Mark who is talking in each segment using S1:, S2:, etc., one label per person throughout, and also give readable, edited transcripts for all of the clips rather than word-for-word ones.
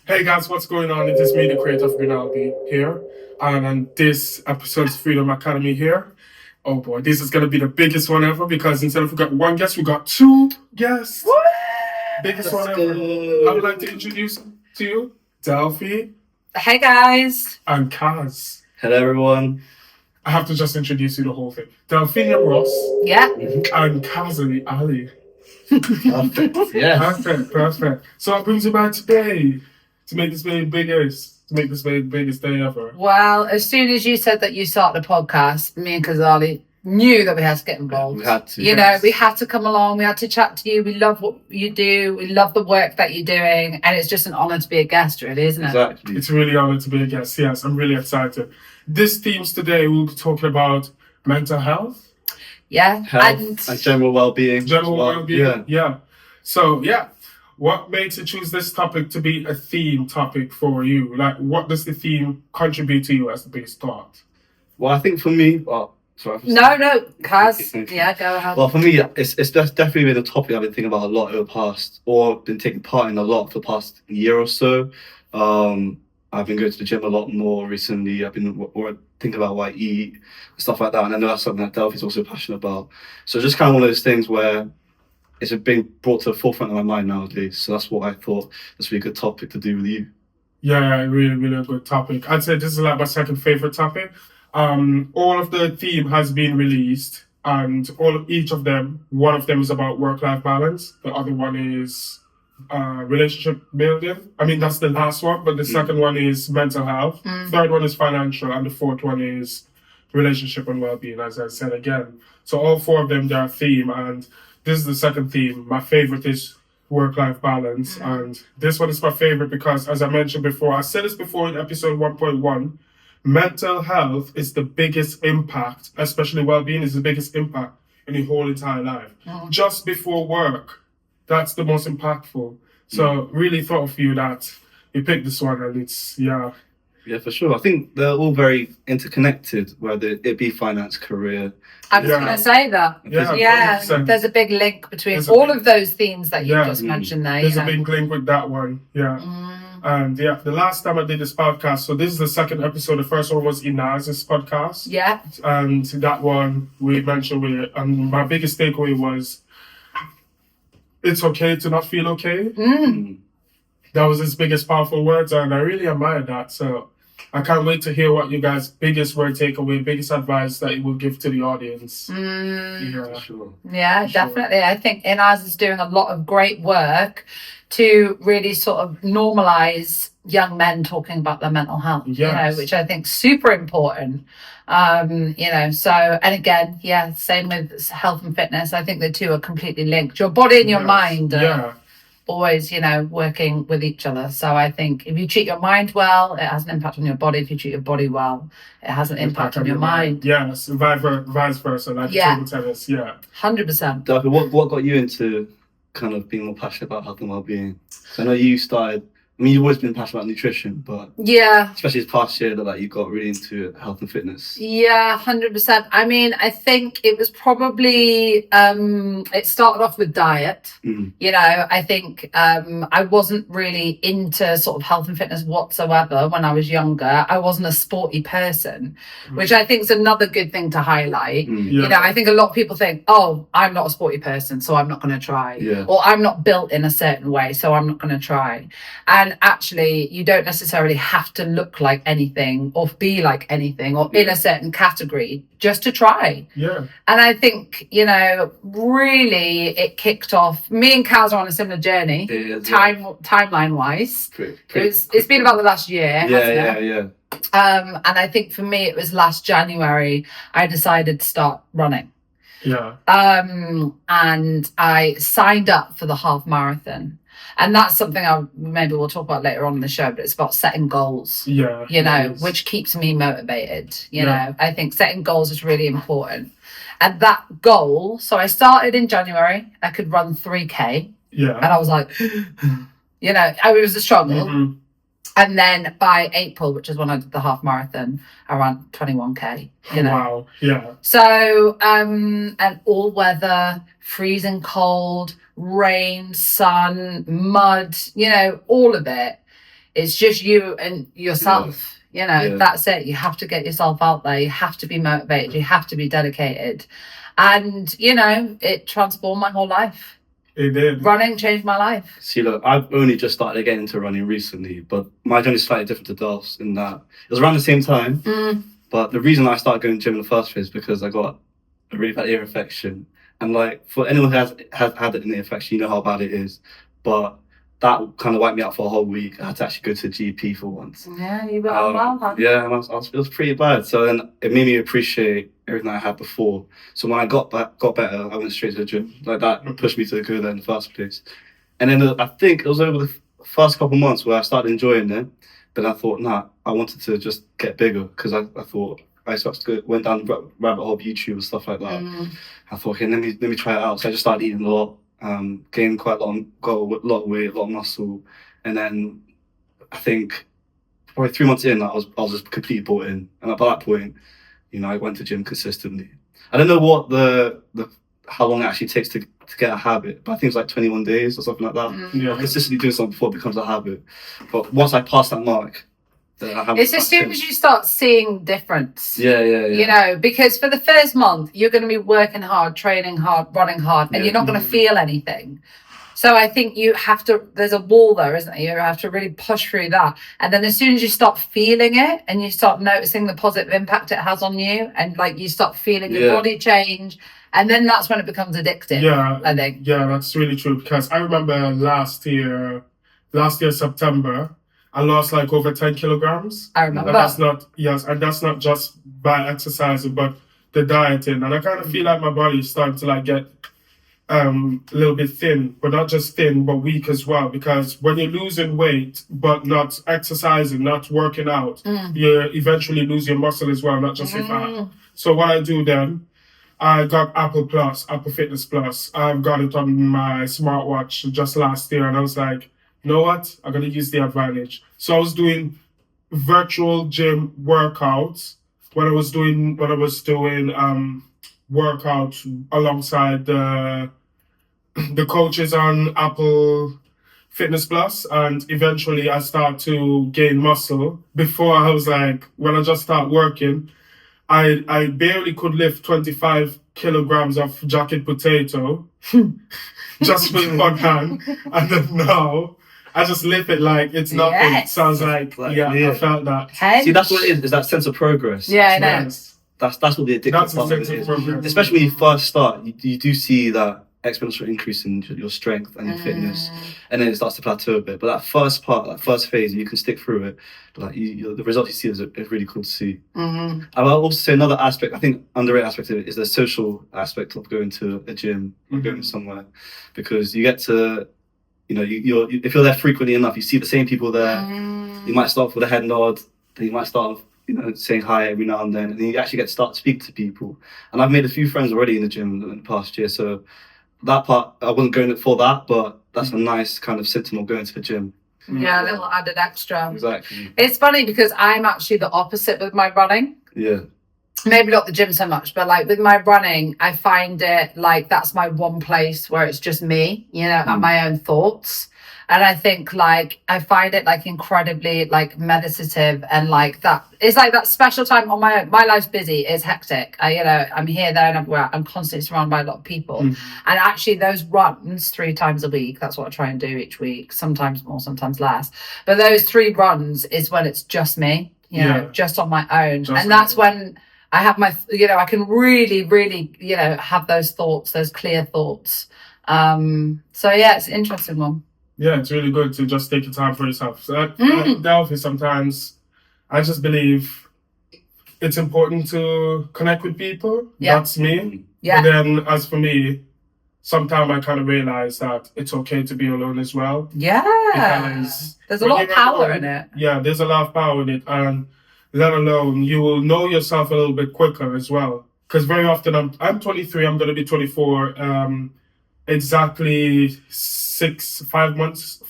S1: Hey guys, what's going on? It is me, the creator of Rinaldi here, and this episode's Freedom Academy here. Oh boy, this is gonna be the biggest one ever because instead of we got one guest, we got two guests.
S2: Woo!
S1: Biggest one
S2: Let's
S1: ever.
S2: go.
S1: I would like to introduce to you Delphi
S2: Hey guys.
S1: and Kaz.
S3: Hello, everyone.
S1: I have to just introduce you the whole thing. Delphinium Ross
S2: Yeah.
S1: and Qazzally Ali.
S3: Perfect. Yes.
S1: Perfect. So what brings you back today to make this very biggest, to make this very biggest day ever?
S2: Well, as soon as you said that you started the podcast, me and Qazzally knew that we had to get involved.
S3: We had to.
S2: You know, we had to come along. We had to chat to you. We love what you do. We love the work that you're doing, and it's just an honour to be a guest, really, isn't it?
S3: Exactly.
S1: It's really honored to be a guest. Yes, I'm really excited. This themes today, we'll be talking about mental health,
S2: Yeah.
S3: Health and general well-being.
S1: general
S3: as well.
S1: well-being.
S3: Yeah.
S1: So, what made you choose this topic to be a theme topic for you? Like, what does the theme contribute to you as the biggest thought?
S3: Well, I think for me, sorry.
S2: No, Kaz. Yeah, go ahead.
S3: Well, for me, it's definitely been a topic I've been thinking about a lot over the past, or been taking part in a lot for the past year or so. I've been going to the gym a lot more recently. I've been thinking about what I eat, stuff like that. And I know that's something that Delphi's also passionate about. So just kind of one of those things where it's being brought to the forefront of my mind nowadays. So that's what I thought this would be a good topic to do with you.
S1: Yeah, really, really a good topic. I'd say this is like my second favorite topic. All of the theme has been released, and each of them, one of them is about work-life balance. The other one is relationship building. I mean, that's the last one, but the second one is mental health. Third one is financial, and the fourth one is relationship and well-being, as I said again. So all four of them, they're a theme, and this is the second theme. My favorite is work-life balance, and this one is my favorite because, as I mentioned before, I said this before in episode 1.1, mental health is the biggest impact, especially well-being is the biggest impact in the whole entire life. Just before work, that's the most impactful. So really thought of you that you picked this one, and it's
S3: Yeah, for sure. I think they're all very interconnected, whether it be finance, career.
S2: I was going to say that.
S1: Yeah, 100%.
S2: There's a big link between
S1: There's a
S2: all
S1: big-
S2: of those themes that you
S1: Yeah.
S2: just mentioned there.
S1: There's
S2: you
S1: a
S2: know.
S1: big link with that one. Yeah. And the last time I did this podcast, so this is the second episode. The first one was Inaz's podcast.
S2: Yeah.
S1: And that one we mentioned and my biggest takeaway was it's okay to not feel okay. That was his biggest powerful words, and I really admired that. So I can't wait to hear what you guys' biggest word takeaway, biggest advice that you will give to the audience. Yeah.
S3: For sure.
S2: Yeah, definitely. I think Inaz is doing a lot of great work to really sort of normalize young men talking about their mental health,
S1: Yes.
S2: which I think super important. So, and again, same with health and fitness. I think the two are completely linked. Your body and your mind are always, working with each other. So I think if you treat your mind well, it has an impact on your body. If you treat your body well, it has an impact on your mind.
S1: Yes, vice versa, like table tennis.
S2: 100%.
S3: Delphi, what got you into kind of being more passionate about health and well-being? So I know you started. I mean, you've always been passionate about nutrition, but especially this past year that you got really into health and fitness.
S2: Yeah, 100%. I mean, I think it was probably, it started off with diet. I think I wasn't really into sort of health and fitness whatsoever when I was younger. I wasn't a sporty person, which I think is another good thing to highlight. I think a lot of people think, oh, I'm not a sporty person, so I'm not going to try. Or I'm not built in a certain way, so I'm not going to try. And actually, you don't necessarily have to look like anything or be like anything or in a certain category just to try.
S1: Yeah.
S2: And I think, really it kicked off. Me and Kaz are on a similar journey, timeline wise. It's been about the last year. Hasn't it? And I think for me, it was last January, I decided to start running.
S1: Yeah.
S2: And I signed up for the half marathon. And that's something maybe we'll talk about later on in the show, but it's about setting goals. Which keeps me motivated. I think setting goals is really important. And that goal, so I started in January, I could run 3K.
S1: Yeah.
S2: And I was like, it was a struggle. And then by April, which is when I did the half marathon, I ran 21K.
S1: Wow. Yeah.
S2: So, and all weather, freezing cold, rain, sun, mud, all of it. It's just you and yourself. You know,
S3: Yeah.
S2: that's it. You have to get yourself out there. You have to be motivated. You have to be dedicated. And, you know, it transformed my whole life.
S1: It did.
S2: Running changed my life.
S3: See, look, I've only just started getting into running recently, but my journey is slightly different to Dolph's in that it was around the same time. But the reason I started going to gym in the first place is because I got a really bad ear infection. And like, for anyone who has had an ear infection, you know how bad it is. But that kind of wiped me out for a whole week. I had to actually go to the GP for once.
S2: Yeah, you got unwell, huh?
S3: Yeah, it was pretty bad. So then it made me appreciate everything I had before. So when I got better, I went straight to the gym. Like that pushed me to go there in the first place. And then I think it was over the first couple of months where I started enjoying it. But I thought, nah, I wanted to just get bigger because I thought I went down the rabbit hole of YouTube and stuff like that. I thought, okay, let me try it out. So I just started eating a lot, gained quite a lot, got a lot of weight, a lot of muscle, and then I think probably 3 months in, I was just completely bought in. And at that point, you know, I went to gym consistently. I don't know what how long it actually takes to get a habit, but I think it's like 21 days or something like that.
S1: Yeah.
S3: Consistently doing something before it becomes a habit. But once I pass that mark, then I haven't.
S2: It's as soon as you start seeing difference.
S3: Yeah.
S2: You know, because for the first month, you're going to be working hard, training hard, running hard, and you're not going to feel anything. So I think you have to, there's a wall there, isn't there? You have to really push through that. And then as soon as you start feeling it and you start noticing the positive impact it has on you, and like you start feeling your body change, and then that's when it becomes addictive.
S1: Yeah,
S2: I think.
S1: Yeah, that's really true, because I remember last year September, I lost like over 10 kilograms.
S2: I remember.
S1: And that's not just by exercising, but the dieting. And I kind of feel like my body is starting to like get a little bit thin, but not just thin, but weak as well. Because when you're losing weight, but not exercising, not working out, you eventually lose your muscle as well, not just your fat. So what I do then, I got Apple Fitness Plus. I've got it on my smartwatch just last year, and I was like, you know what? I'm gonna use the advantage. So I was doing virtual gym workouts when I was doing workouts alongside the coaches on Apple Fitness Plus, and eventually I start to gain muscle. Before I was like, when I just start working, I barely could lift 25 kilograms of jacket potato just with one hand, and then now I just lift it like it's nothing.
S2: Yes.
S1: So I was like, I felt that.
S3: See, that's what it is that sense of progress.
S2: Yeah, I know.
S1: Yes.
S3: That's what the addictive
S1: That's
S3: part
S1: the
S3: of it
S1: sense
S3: is.
S1: of progress.
S3: Especially when you first start, you do see that exponential increase in your strength and your fitness, and then it starts to plateau a bit. But that first phase, you can stick through it. But like the results you see is really cool to see. I will also say another aspect, I think underrated aspect of it, is the social aspect of going to a gym or going somewhere, because you get to, you know, if you're there frequently enough, you see the same people there. You might start off with a head nod, then you might start off, you know, saying hi every now and then you actually get to start to speak to people. And I've made a few friends already in the gym in the past year, so that part I wasn't going for that, but that's a nice kind of symptom of going to the gym.
S2: Yeah, a little added extra.
S3: Exactly.
S2: It's funny because I'm actually the opposite with my running.
S3: Yeah.
S2: Maybe not the gym so much, but like with my running, I find it like that's my one place where it's just me, you know, and my own thoughts. And I think like I find it like incredibly like meditative, and like that it's like that special time on my own. My life's busy, it's hectic. I'm here, there, and everywhere. I'm constantly surrounded by a lot of people. And actually those runs 3 times a week, that's what I try and do each week, sometimes more, sometimes less. But those 3 runs is when it's just me, you know, just on my own. And that's when I have my, you know, I can really, really, you know, have those thoughts, those clear thoughts. So yeah, it's an interesting one.
S1: Yeah, it's really good to just take your time for yourself. So at Delphi, sometimes I just believe it's important to connect with people.
S2: Yeah.
S1: That's me.
S2: Yeah.
S1: But then as for me, sometimes I kind of realize that it's okay to be alone as well.
S2: Yeah.
S1: Because
S2: there's a lot of power in it.
S1: Yeah, there's a lot of power in it. And let alone, you will know yourself a little bit quicker as well. Because very often, I'm 23, I'm going to be 24 exactly 5 months.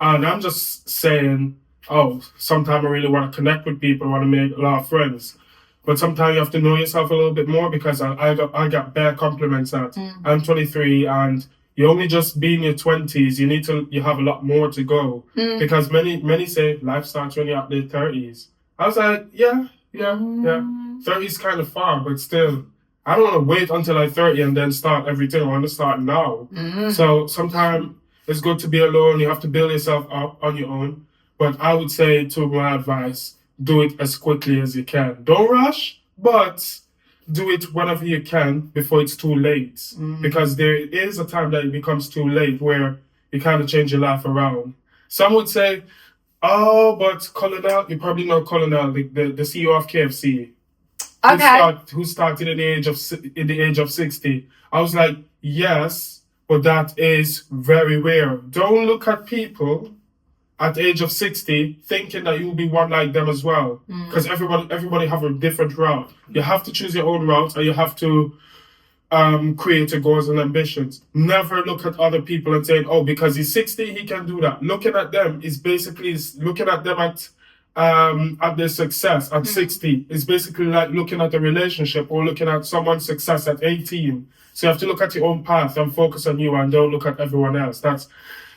S1: And I'm just saying, sometimes I really want to connect with people, I want to make a lot of friends. But sometimes you have to know yourself a little bit more, because I got bare compliments that I'm 23 and you only just be in your 20s. You have a lot more to go. Because many say life starts when you're at the 30s. I was like, yeah. 30 is kind of far, but still, I don't want to wait until I'm 30 and then start everything. I want to start now. So sometimes it's good to be alone. You have to build yourself up on your own. But I would say, to my advice, do it as quickly as you can. Don't rush, but do it whenever you can before it's too late. Because there is a time that it becomes too late where you kind of change your life around. Some would say, oh, but Colonel, you probably know Colonel, the CEO of KFC.
S2: Okay.
S1: Who started in the age of 60. I was like, yes, but that is very rare. Don't look at people at the age of 60 thinking that you'll be one like them as well. Because everybody have a different route. You have to choose your own route, and you have to create your goals and ambitions. Never look at other people and saying, oh, because he's 60, he can do that. Looking at them is basically looking at them at their success at 60. It's basically like looking at a relationship or looking at someone's success at 18. So you have to look at your own path and focus on you, and don't look at everyone else.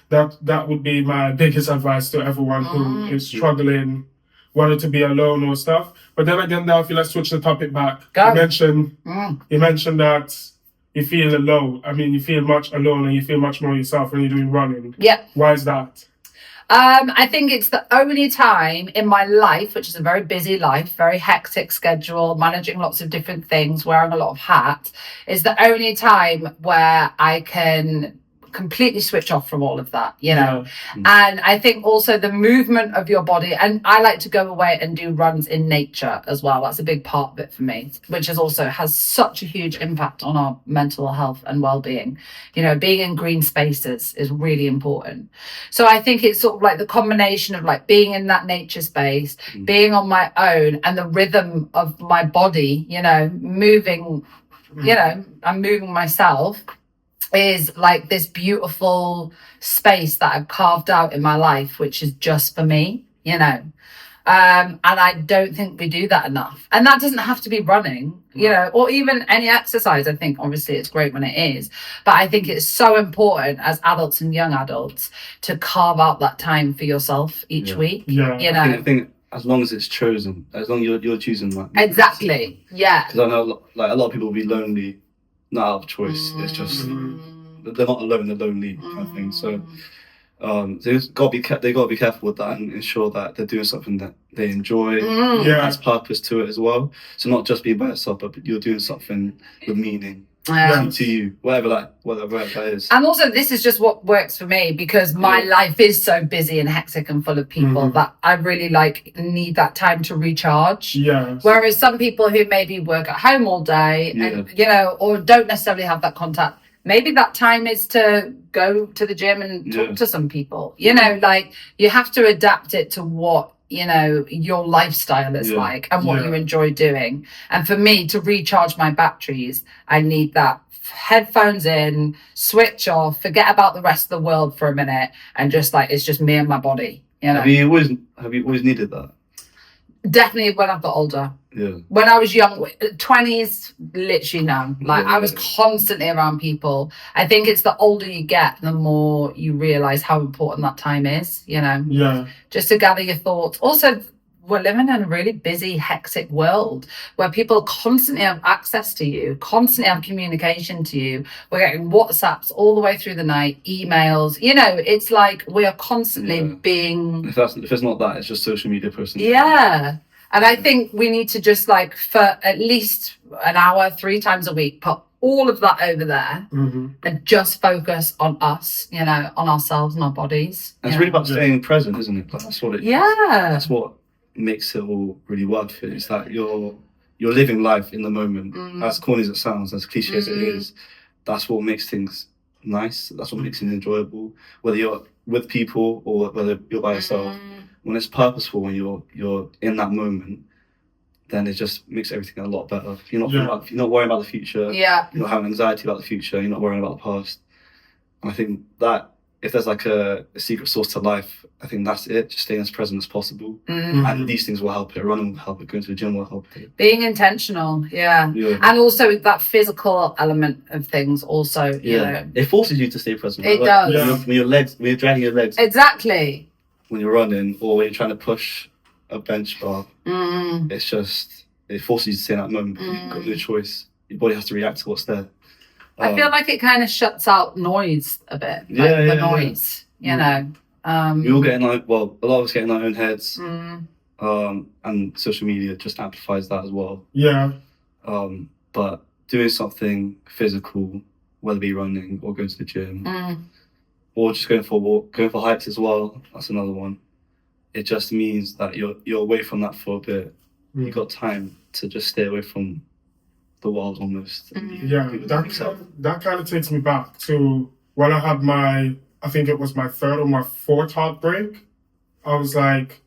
S1: That would be my biggest advice to everyone who is struggling, wanted to be alone or stuff. But then again, now if you let's switch the topic back. You mentioned that you feel alone. I mean, you feel much alone and you feel much more yourself when you're doing running.
S2: Yeah.
S1: Why is that?
S2: I think it's the only time in my life, which is a very busy life, very hectic schedule, managing lots of different things, wearing a lot of hats, is the only time where I can completely switch off from all of that, you know. And I think also the movement of your body, and I like to go away and do runs in nature as well. That's a big part of it for me, which is also has such a huge impact on our mental health and well-being. You know, being in green spaces is really important. So I think it's sort of like the combination of like being in that nature space, being on my own, and the rhythm of my body, you know, moving, you know, I'm moving myself, is like this beautiful space that I've carved out in my life, which is just for me, you know. And I don't think we do that enough. And that doesn't have to be running, you know, or even any exercise. I think obviously it's great when it is, but I think it's so important as adults and young adults to carve out that time for yourself each week.
S1: Yeah.
S2: You know,
S3: I think as long as it's chosen, as long as you're choosing that.
S2: Exactly. Yeah.
S3: Because I know like a lot of people will be lonely, not out of choice. It's just they're not alone, they're lonely kind of thing. So they've got to be careful with that and ensure that they're doing something that they enjoy, has purpose to it as well. So not just being by yourself, but you're doing something with meaning to you, whatever that is.
S2: And also, this is just what works for me, because my life is so busy and hectic and full of people that I really need that time to recharge. Whereas some people who maybe work at home all day and, you know, or don't necessarily have that contact, maybe that time is to go to the gym and talk to some people. You know, like you have to adapt it to what, you know, your lifestyle is like and what you enjoy doing. And for me to recharge my batteries, I need that headphones in, switch off, forget about the rest of the world for a minute, and just like it's just me and my body. You know?
S3: Have you always needed that?
S2: Definitely when I've got older.
S3: Yeah.
S2: When I was young, 20s, literally no. Like I was constantly around people. I think it's the older you get, the more you realize how important that time is, you know.
S1: Yeah.
S2: Just to gather your thoughts. Also, we're living in a really busy, hectic world where people constantly have access to you, constantly have communication to you. We're getting WhatsApps all the way through the night, emails. You know, it's like we are constantly being...
S3: If it's not that, it's just social media person.
S2: Yeah. And I think we need to just like for at least an hour, 3 times a week, put all of that over there and just focus on us, you know, on ourselves and our bodies.
S3: And it's really about staying present, isn't it? Like, that's what it is.
S2: Yeah.
S3: That's what makes it all really worth it. It's that you're living life in the moment. As corny as it sounds, as cliche as it is, that's what makes things nice. That's what makes it enjoyable. Whether you're with people or whether you're by yourself, when it's purposeful, when you're in that moment, then it just makes everything a lot better. You're not worrying about the future.
S2: Yeah.
S3: You're not having anxiety about the future. You're not worrying about the past. And I think that if there's like a secret sauce to life, I think that's it. Just staying as present as possible, and these things will help it. Running will help it. Going to the gym will help it.
S2: Being intentional, and also that physical element of things. Also, you know,
S3: it forces you to stay present.
S2: It
S3: right?
S2: does.
S3: When you're dragging your legs.
S2: Exactly.
S3: When you're running, or when you're trying to push a bench bar, it's just it forces you to stay in that moment. You've got no choice. Your body has to react to what's there.
S2: I feel like it kind of shuts out noise a bit. Like the noise, you know.
S3: We all get in a lot of us get in our own heads. And social media just amplifies that as well.
S1: Yeah.
S3: But doing something physical, whether it be running or going to the gym, or just going for a walk, going for hikes as well, that's another one. It just means that you're away from that for a bit. You've got time to just stay away from the world almost.
S1: Yeah, that kind of takes me back to when I had I think it was my third or my fourth heartbreak. I was like,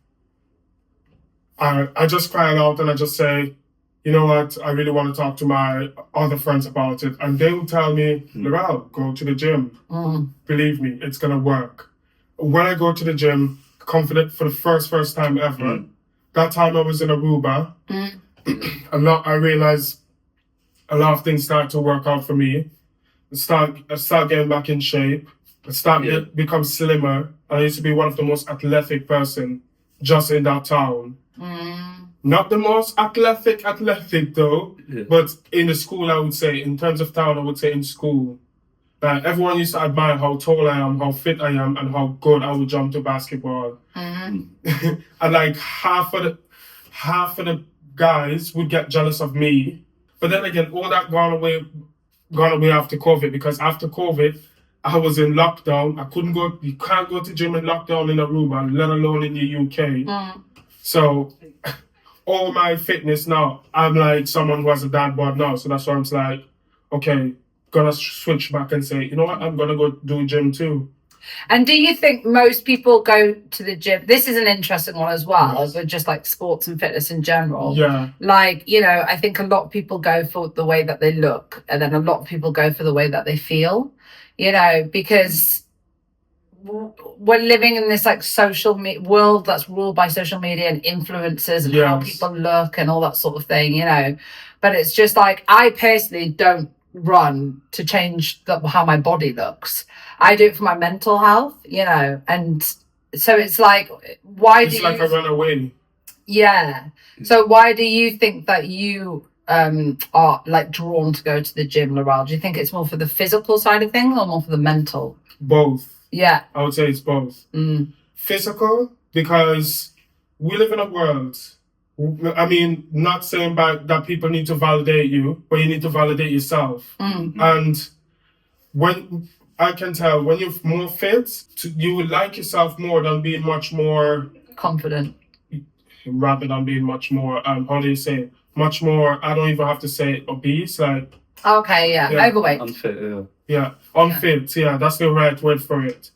S1: I just cry out and I just say, you know what, I really want to talk to my other friends about it. And they would tell me, Laurel, go to the gym. Believe me, it's going to work. When I go to the gym, confident for the first time ever, that time I was in Aruba, I realized a lot of things start to work out for me. I start getting back in shape. I become slimmer. I used to be one of the most athletic person just in that town. Not the most athletic though, but in the school I would say, in terms of town I would say in school. Everyone used to admire how tall I am, how fit I am, and how good I would jump to basketball. And like half of the guys would get jealous of me. But then again, all that gone away after COVID, because after COVID, I was in lockdown. You can't go to gym in lockdown in Aruba, let alone in the UK. So all my fitness now, I'm like someone who has a dad bod now. So that's why I'm like, okay, gonna switch back and say, you know what, I'm gonna go do gym too.
S2: And do you think most people go to the gym? This is an interesting one as well, but just like sports and fitness in general.
S1: Yeah.
S2: Like, you know, I think a lot of people go for the way that they look, and then a lot of people go for the way that they feel, you know, because we're living in this like social world that's ruled by social media and influencers and how people look and all that sort of thing, you know. But it's just like, I personally don't run to change how my body looks. I do it for my mental health, you know. And so it's like,
S1: it's like a runaway.
S2: Yeah. So why do you think that you are like drawn to go to the gym, Laurel? Do you think it's more for the physical side of things or more for the mental?
S1: Both.
S2: Yeah.
S1: I would say it's both. Physical, because we live in a world, I mean, not saying that people need to validate you, but you need to validate yourself. And when I can tell, when you're more fit, you will like yourself more than being much more
S2: confident,
S1: rather than being much more, how do you say, much more, I don't even have to say obese, like.
S2: Okay, yeah. Overweight.
S3: Unfit,
S1: unfit, that's the right word for it.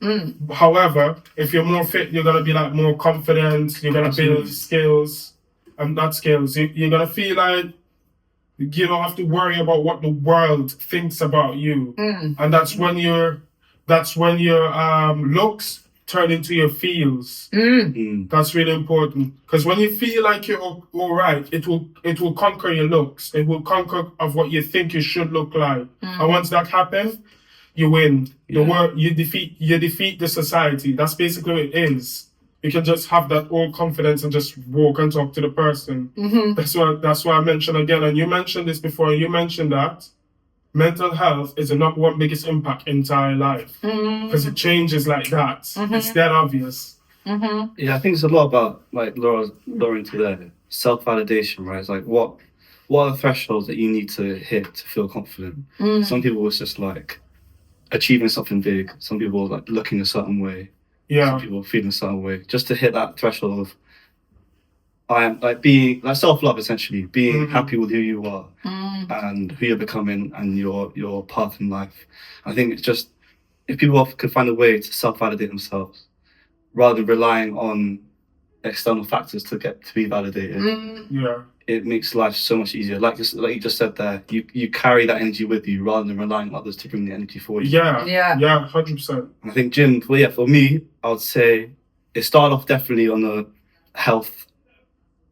S1: However, if you're more fit, you're going to be like more confident, you're going to build skills, and not skills, you're going to feel like you don't have to worry about what the world thinks about you. And that's when your looks turn into your feels. That's really important, because when you feel like you're all right, it will conquer your looks. It will conquer of what you think you should look like. And once that happens, you win. The world, you defeat the society. That's basically what it is. You can just have that all confidence and just walk and talk to the person. That's why I mentioned again, and you mentioned this before. You mentioned that mental health is the number one biggest impact in entire life, because it changes like that. It's that obvious.
S3: Yeah, I think it's a lot about, like Laura into there, self-validation, right? It's like what are the thresholds that you need to hit to feel confident? Some people it's just like achieving something big. Some people like looking a certain way. Some people feeling a certain way. Just to hit that threshold of I am like being like self-love, essentially, being happy with who you are and who you're becoming and your path in life. I think it's just, if people could find a way to self-validate themselves rather than relying on external factors to be validated, it makes life so much easier. Like you just said there, you carry that energy with you rather than relying on others to bring the energy for you.
S1: Yeah,
S2: Yeah.
S1: 100%.
S3: I think gym, well, yeah, for me, I would say it started off definitely on a health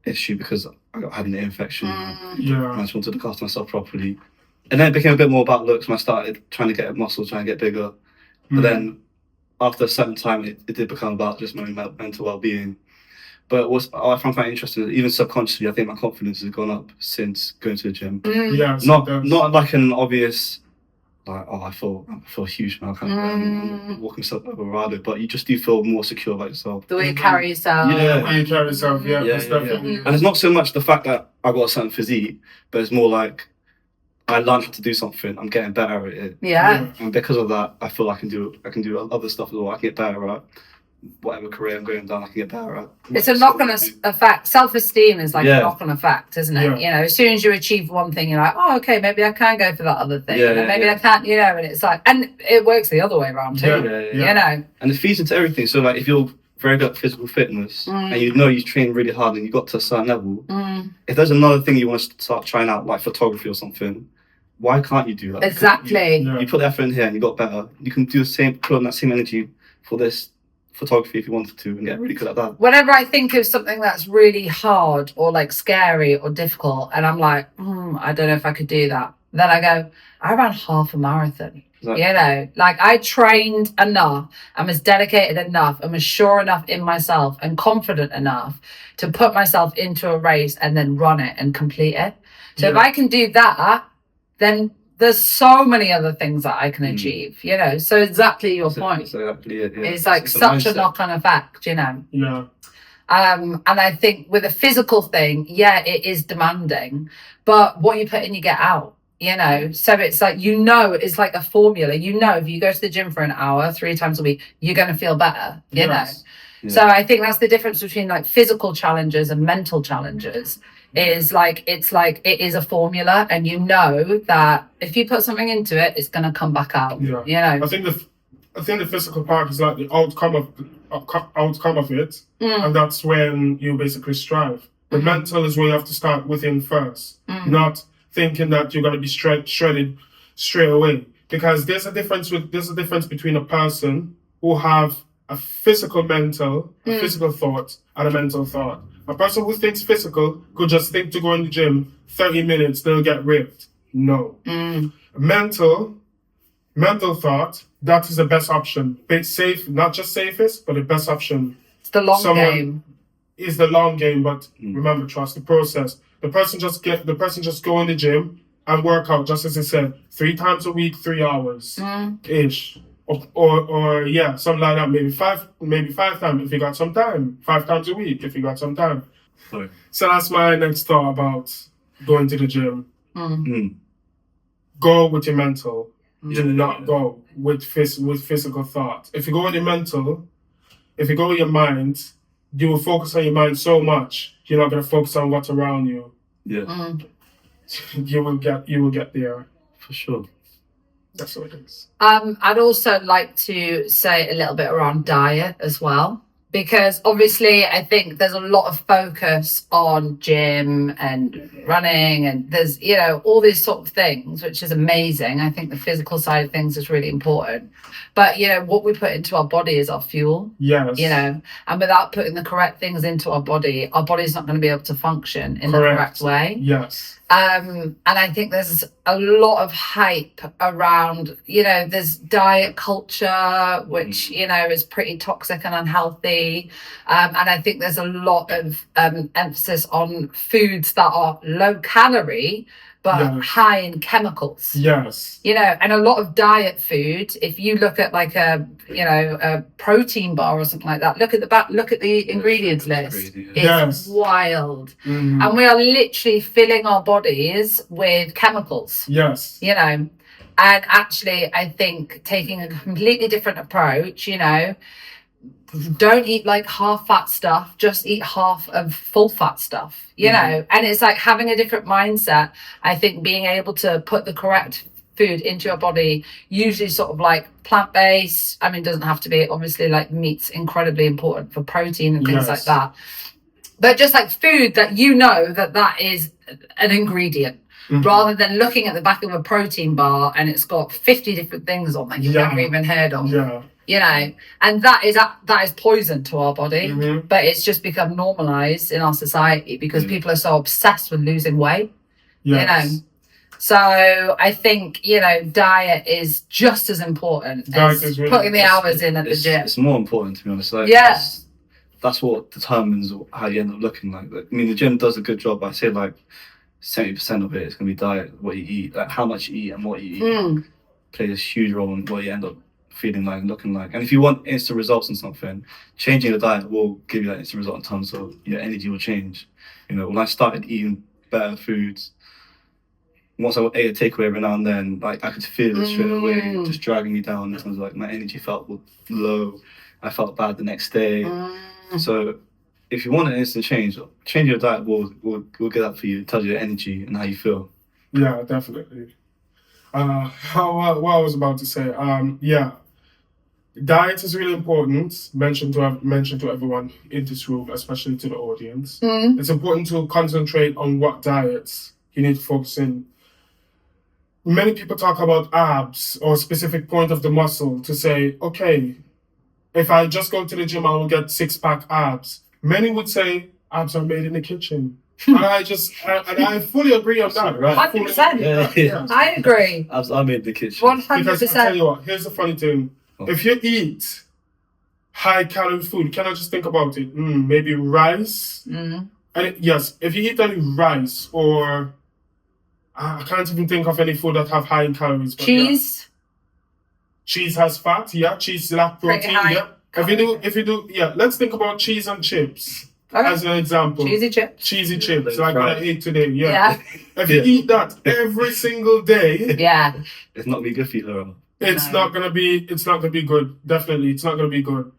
S3: issue because I had an ear infection and
S1: Yeah,
S3: I just wanted to look after myself properly. And then it became a bit more about looks when I started trying to get muscles, trying to get bigger. But then after a certain time, it did become about just my mental well-being. But what I found quite interesting, even subconsciously, I think my confidence has gone up since going to the gym.
S1: yes,
S3: Not
S1: it does.
S3: not like an obvious, like, oh, I feel huge now, kind of walking myself over Rado, but you just do feel more secure about yourself.
S2: The way you carry yourself.
S3: Yeah.
S1: The way you carry yourself, yeah,
S3: Yeah,
S1: it's
S3: yeah,
S1: definitely.
S3: And it's not so much the fact that I got a certain physique, but it's more like I learned how to do something. I'm getting better at it,
S2: Yeah.
S3: and because of that, I feel I can do other stuff as well. I can get better at whatever career I'm going down. I can get better at.
S2: It's a knock-on effect. Self-esteem is like a
S3: Yeah.
S2: knock-on effect, isn't it?
S1: Yeah.
S2: You know, as soon as you achieve one thing, you're like, oh, okay, maybe I can go for that other thing.
S3: Yeah,
S2: And maybe
S3: yeah.
S2: I can't, you know, and it's like, and it works the other way around too.
S1: Yeah.
S2: You know,
S3: And it feeds into everything. So like, if you're very good at physical fitness and you know you train really hard and you got to a certain level, if there's another thing you want to start trying out, like photography or something, why can't you do that?
S2: exactly.
S1: Yeah.
S3: You put the effort in here and you got better. You can do the same, put on that same energy for this photography if you wanted to and get really good at that.
S2: Whenever I think of something that's really hard or like scary or difficult, and I'm like, I don't know if I could do that, then I go, I ran half a marathon.
S3: Exactly.
S2: You know, like I trained enough and was dedicated enough and was sure enough in myself and confident enough to put myself into a race and then run it and complete it. So if I can do that, then there's so many other things that I can achieve, you know. So exactly your point.
S3: Exactly it, yeah.
S2: It's like
S3: a
S2: such a
S3: mindset.
S2: knock-on effect, you know.
S1: Yeah.
S2: And I think with a physical thing, yeah, it is demanding, but what you put in, you get out, you know. So it's like, you know, it's like a formula. You know, if you go to the gym for an hour, 3 times a week, you're going to feel better, you know.
S3: Yeah.
S2: So I think that's the difference between like physical challenges and mental challenges. Is like, it's like it is a formula, and you know that if you put something into it, it's going to come back out.
S1: Yeah.
S2: You know.
S1: I think the physical part is like the outcome of it, and that's when you basically strive. The mental is where you have to start within first, not thinking that you're going to be shredded straight away. Because there's a difference between a person who have a physical thought and a mental thought. A person who thinks physical could just think to go in the gym 30 minutes, they'll get ripped. No. Mental thought, that is the best option. Safe, not just safest, but the best option.
S2: It's the long game.
S1: Is the long game, but remember, trust the process. The person just go in the gym and work out, just as I said, 3 times a week, 3 hours ish. Or yeah, something like that. Maybe five times if you got some time. 5 times a week if you got some time.
S3: Sorry.
S1: So that's my next thought about going to the gym. Go with your mental. Do not go with physical thought. If you go with your mental, if you go with your mind, you will focus on your mind so much. You're not gonna focus on what's around you.
S3: Yeah.
S1: You will get there.
S3: For sure.
S1: That's what it is.
S2: I'd also like to say a little bit around diet as well, because obviously I think there's a lot of focus on gym and running, and there's, you know, all these sort of things, which is amazing. I think the physical side of things is really important, but you know, what we put into our body is our fuel.
S1: Yes.
S2: You know, and without putting the correct things into our body's not going to be able to function in the correct way.
S1: Yes.
S2: And I think there's a lot of hype around, you know, there's diet culture, which, you know, is pretty toxic and unhealthy. And I think there's a lot of emphasis on foods that are low calorie, but high in chemicals.
S1: Yes.
S2: You know, and a lot of diet food, if you look at like a protein bar or something like that, look at the ingredients list.
S3: Crazy,
S2: It's wild. And we are literally filling our bodies with chemicals.
S1: Yes.
S2: You know, and actually I think taking a completely different approach, you know, don't eat like half fat stuff, just eat half of full fat stuff, you know. And it's like having a different mindset. I think being able to put the correct food into your body, usually sort of like plant-based. I mean, it doesn't have to be, obviously, like meat's incredibly important for protein and things like that. But just like food that you know that is an ingredient, rather than looking at the back of a protein bar and it's got 50 different things on that you've never even heard of.
S1: Yeah.
S2: You know, and that is poison to our body, but it's just become normalized in our society because people are so obsessed with losing weight.
S1: Yes.
S2: You know, so I think, you know, diet is just as important as really putting the hours in at the gym.
S3: It's more important, to be honest. Like, that's what determines how you end up looking like. I mean, the gym does a good job. I say like 70% of it is going to be diet, what you eat, like how much you eat and what you eat plays a huge role in what you end up feeling like and looking like. And if you want instant results in something, changing the diet will give you that instant result in terms of your energy will change. You know, when I started eating better foods, once I ate a takeaway every now and then, like I could feel it straight away, just dragging me down in terms of like my energy felt low. I felt bad the next day. So if you want an instant change, change your diet will get that for you. It tells you your energy and how you feel.
S1: Yeah, definitely. What I was about to say, diet is really important. Mentioned to everyone in this room, especially to the audience. It's important to concentrate on what diets you need to focus in. Many people talk about abs or a specific point of the muscle to say, okay, if I just go to the gym, I will get 6-pack abs. Many would say abs are made in the kitchen. And I fully agree on that.
S2: Right? 100%. I agree.
S3: Abs are made in the kitchen.
S2: 100%.
S1: Because I tell you what, here's the funny thing. If you eat high-calorie food, you cannot just think about it. Maybe rice. And if you eat any rice or... I can't even think of any food that have high in calories. But cheese. Cheese has fat. Yeah, cheese lacks protein. Yeah. If you do, let's think about cheese and chips as an example.
S2: Cheesy
S1: chips, like what I ate today. Yeah. If you eat that every single day,
S3: it's not gonna be good for you, Laura.
S1: It's not gonna be good. Definitely, it's not gonna be good.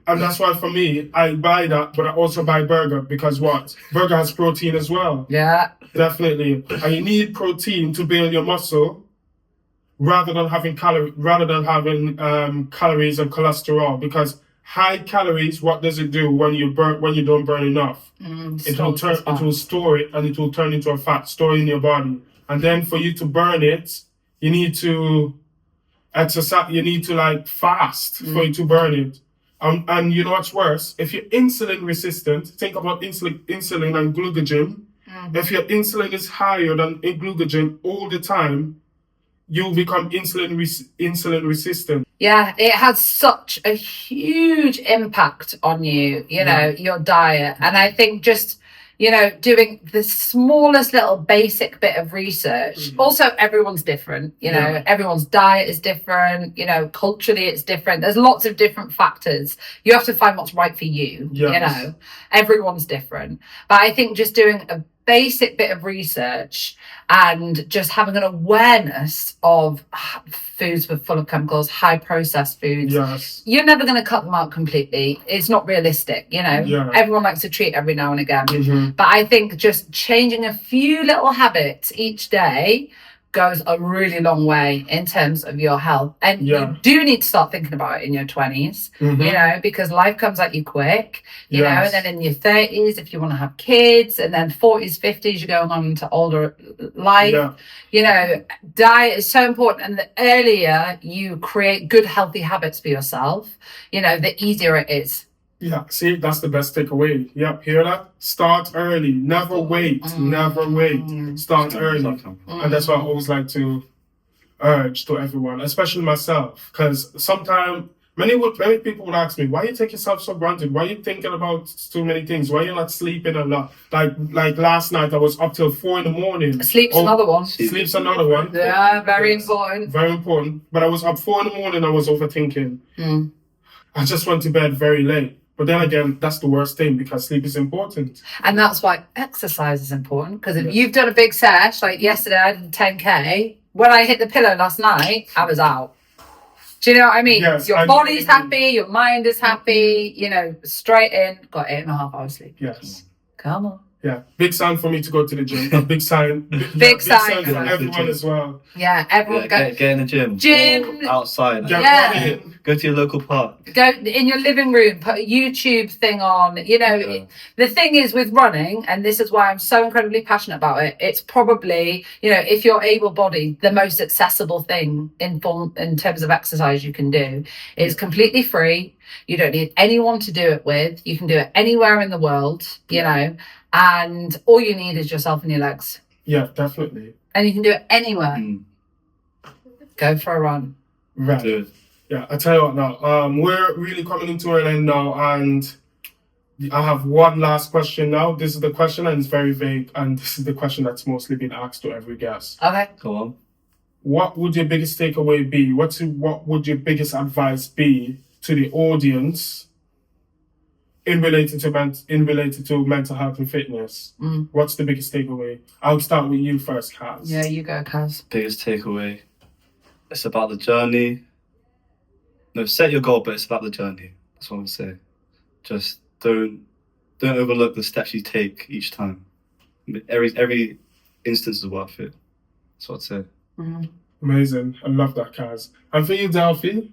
S1: And that's why for me, I buy that, but I also buy burger because what? Burger has protein as well.
S2: Yeah.
S1: Definitely. And you need protein to build your muscle rather than having calories and cholesterol, because high calories, what does it do when you don't burn enough? It will store it and it will turn into a fat stored in your body. And then for you to burn it, you need to exercise, you need to fast for you to burn it. And you know what's worse? If you're insulin resistant, think about insulin and glucagon. If your insulin is higher than glucagon all the time, you'll become insulin resistant.
S2: Yeah, it has such a huge impact on you, you know, your diet. And I think just, you know, doing the smallest little basic bit of research. Also, everyone's different, you know, everyone's diet is different, you know, culturally it's different. There's lots of different factors. You have to find what's right for you, you know, everyone's different. But I think just doing a basic bit of research and just having an awareness of foods full of chemicals, high processed foods, you're never going to cut them out completely. It's not realistic, you know. Everyone likes to treat every now and again, but I think just changing a few little habits each day goes a really long way in terms of your health. And you do need to start thinking about it in your 20s, you know, because life comes at you quick, you know, and then in your 30s, if you want to have kids, and then 40s, 50s, you're going on to older life, you know, diet is so important. And the earlier you create good, healthy habits for yourself, you know, the easier it is.
S1: Yeah, see, that's the best takeaway. Yep, hear that? Start early. Never wait. Never wait. Start early. And that's what I always like to urge to everyone, especially myself. Because sometimes many people would ask me, why you take yourself so granted? Why you thinking about too many things? Why you not sleeping a lot? Like last night, I was up till 4 a.m.
S2: Sleep's another one.
S1: Sleep's another one.
S2: Yeah, very important.
S1: Very important. But I was up 4 a.m. I was overthinking. I just went to bed very late. But then again, that's the worst thing because sleep is important.
S2: And that's why exercise is important. Because if you've done a big sesh, like yesterday I did 10K, when I hit the pillow last night, I was out. Do you know what I mean?
S1: Yes,
S2: your body's happy, your mind is happy, you know, straight in, got 8.5 hours sleep.
S1: Yes.
S2: Come on.
S1: Yeah, big sign for me to go to the gym. A big sign.
S2: Big sign
S1: for
S2: for
S1: everyone as well.
S2: Yeah, everyone go.
S3: Get in the gym.
S2: Gym.
S3: Or outside.
S1: Get
S2: Yeah.
S1: running.
S3: Go to your local park.
S2: Go in your living room, put a YouTube thing on. You know,
S3: Yeah.
S2: the thing is with running, and this is why I'm so incredibly passionate about it. It's probably, you know, if you're able-bodied, the most accessible thing in terms of exercise you can do. It's completely free. You don't need anyone to do it with. You can do it anywhere in the world, you know, and all you need is yourself and your legs.
S1: Yeah, definitely.
S2: And you can do it anywhere.
S3: Mm.
S2: Go for a run.
S1: Right.
S3: Do it.
S1: Yeah, I tell you what now. We're really coming into an end now, and I have one last question now. This is the question, and it's very vague, and this is the question that's mostly been asked to every guest.
S2: Okay.
S3: Go on.
S1: What would your biggest takeaway be? What would your biggest advice be to the audience in related to mental health and fitness? What's the biggest takeaway? I'll start with you first, Kaz.
S2: Yeah, you go, Kaz.
S3: Biggest takeaway. It's about the journey. No, set your goal, but it's about the journey. That's what I'm say. Just don't overlook the steps you take each time. Every instance is worth it. That's what I'd say.
S1: Amazing. I love that, Kaz. And for you, Delphi?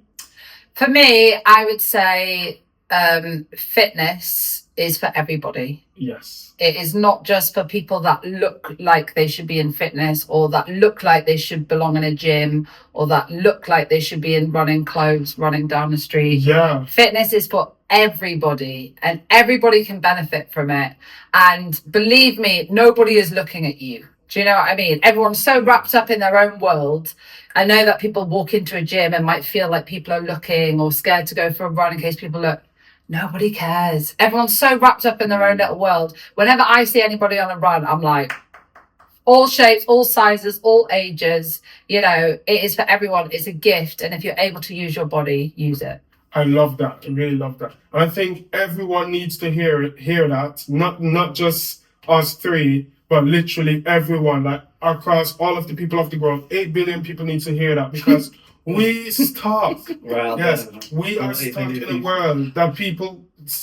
S2: For me, I would say fitness is for everybody.
S1: Yes.
S2: It is not just for people that look like they should be in fitness, or that look like they should belong in a gym, or that look like they should be in running clothes, running down the street.
S1: Yeah.
S2: Fitness is for everybody, and everybody can benefit from it. And believe me, nobody is looking at you. Do you know what I mean? Everyone's so wrapped up in their own world. I know that people walk into a gym and might feel like people are looking, or scared to go for a run in case people look. Nobody cares. Everyone's so wrapped up in their own little world. Whenever I see anybody on a run, I'm like, all shapes, all sizes, all ages. You know, it is for everyone. It's a gift. And if you're able to use your body, use it.
S1: I love that. I really love that. And I think everyone needs to hear that. Not just us three, but literally everyone, like across all of the people of the world. 8 billion people need to hear that, because we stuck.
S3: Right.
S1: Yes, we are stuck in a world that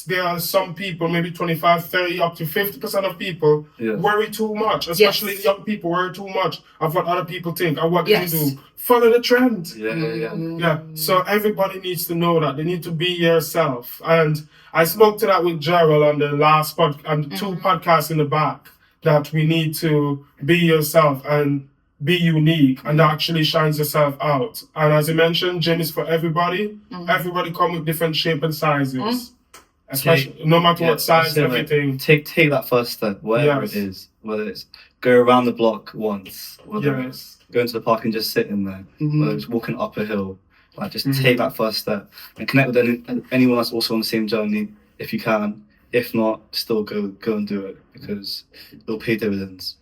S1: there are some people, maybe 25, 30, up to 50% of people worry too much, especially young people worry too much of what other people think. And what can you do? Follow the trend. Yeah. So everybody needs to know that. They need to be yourself. And I spoke to that with Gerald on the last and 2 podcasts in the back, that we need to be yourself and be unique, and that actually shines yourself out. And as you mentioned, gym is for everybody. Everybody come with different shape and sizes. Especially no matter what size, everything.
S3: Take that first step, whatever it is. Whether it's go around the block once, whether it's go into the park and just sit in there, whether it's walking up a hill. Like, just take that first step and connect with anyone that's also on the same journey if you can. If not, still go and do it, because it'll pay dividends.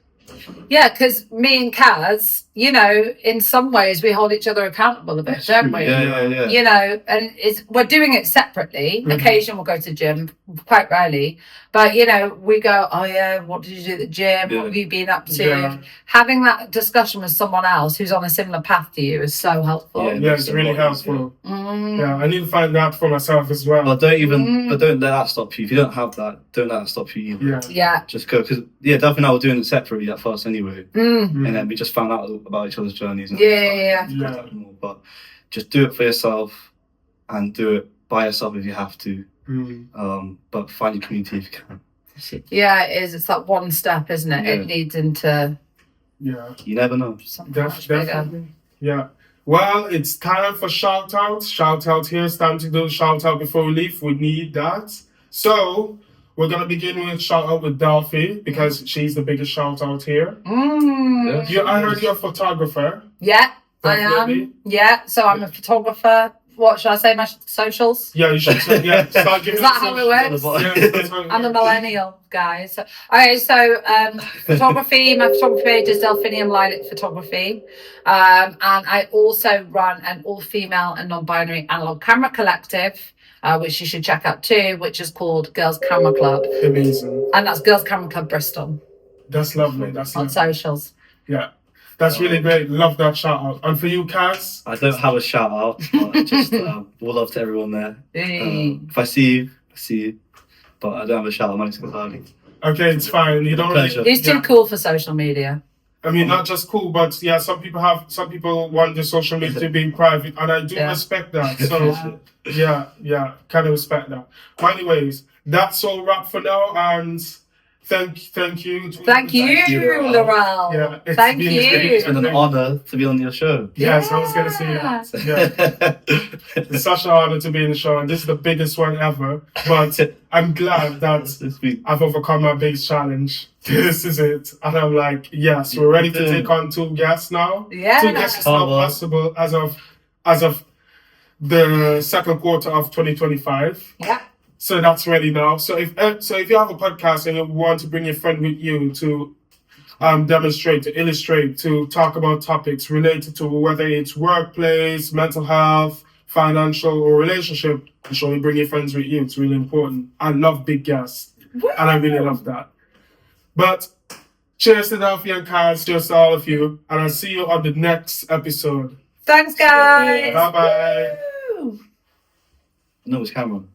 S2: Yeah, because me and Kaz, you know, in some ways we hold each other accountable a bit, don't we?
S3: Yeah.
S2: You know, and we're doing it separately. Occasionally we'll go to the gym, quite rarely. But, you know, we go, oh yeah, what did you do at the gym? What have you been up to?
S1: Yeah.
S2: Having that discussion with someone else who's on a similar path to you is so helpful.
S1: Yeah, it's really helpful. Yeah, I need to find that for myself as well.
S3: But don't let that stop you. If you don't have that, don't let that stop you either.
S2: Yeah.
S3: Just go, because Delphi and I were doing it separately at first anyway, and then we just found out about each other's journeys. And
S2: Yeah.
S3: But just do it for yourself, and do it by yourself if you have to. But find your community if you can.
S2: Yeah, it is. It's that one step, isn't it?
S3: Yeah.
S2: It leads into
S3: You never know.
S2: something much bigger.
S1: Definitely. Yeah. Well, it's time for shout out. Shout out here. It's time to do a shout out before we leave. We need that. So we're gonna begin with shout out with Delphi, because she's the biggest shout out here. I heard you're a photographer.
S2: Yeah,
S1: Definitely.
S2: I am. Yeah, so I'm a photographer. What should I say? My socials?
S1: Yeah, you should. Start giving
S2: Is that how it works?
S1: Yeah, that's how it
S2: I'm a
S1: works.
S2: millennial, guys. Photography, my photography page is Delphinium Lilac Photography. And I also run an all-female and non-binary analog camera collective, which you should check out too, which is called Girls Camera Club.
S1: Amazing.
S2: And that's Girls Camera Club Bristol
S1: That's lovely. That's
S2: on
S1: lovely.
S2: socials.
S1: Yeah. That's really great. Love that shout out. And for you, Kaz?
S3: I don't have a shout out, but just all love to everyone there. If I see you, I see you. But I don't have a shout out. My name's Qazzally.
S1: Okay, it's fine. You don't
S3: Pleasure.
S1: really.
S2: He's too cool for social media.
S1: I mean, not just cool, but yeah, some people want the social media to be private, and I do
S2: Yeah.
S1: respect that. So yeah, kind of respect that. But anyways, that's all wrap for now, and thank you.
S2: Thank you, Laurel.
S1: Yeah,
S2: Thank you.
S3: It's been an honor to be on your show.
S1: Yes, I was gonna say that. Yeah. It's such an honor to be in the show, and this is the biggest one ever. But I'm glad that I've overcome my biggest challenge. This is it, and I'm like, yes, we're ready to take on 2 guests now.
S2: Yeah.
S1: 2 guests is not possible as of the second quarter of 2025.
S2: Yeah.
S1: So that's ready now. So if you have a podcast and you want to bring your friend with you to demonstrate, to illustrate, to talk about topics related to whether it's workplace, mental health, financial, or relationship, I'm sure you bring your friends with you. It's really important. I love big guests, and I really love that. But cheers to Delphi and Qazzally, cheers to all of you, and I'll see you on the next episode.
S2: Thanks, guys.
S1: Bye bye.
S2: Woo.
S3: No, it's Cameron.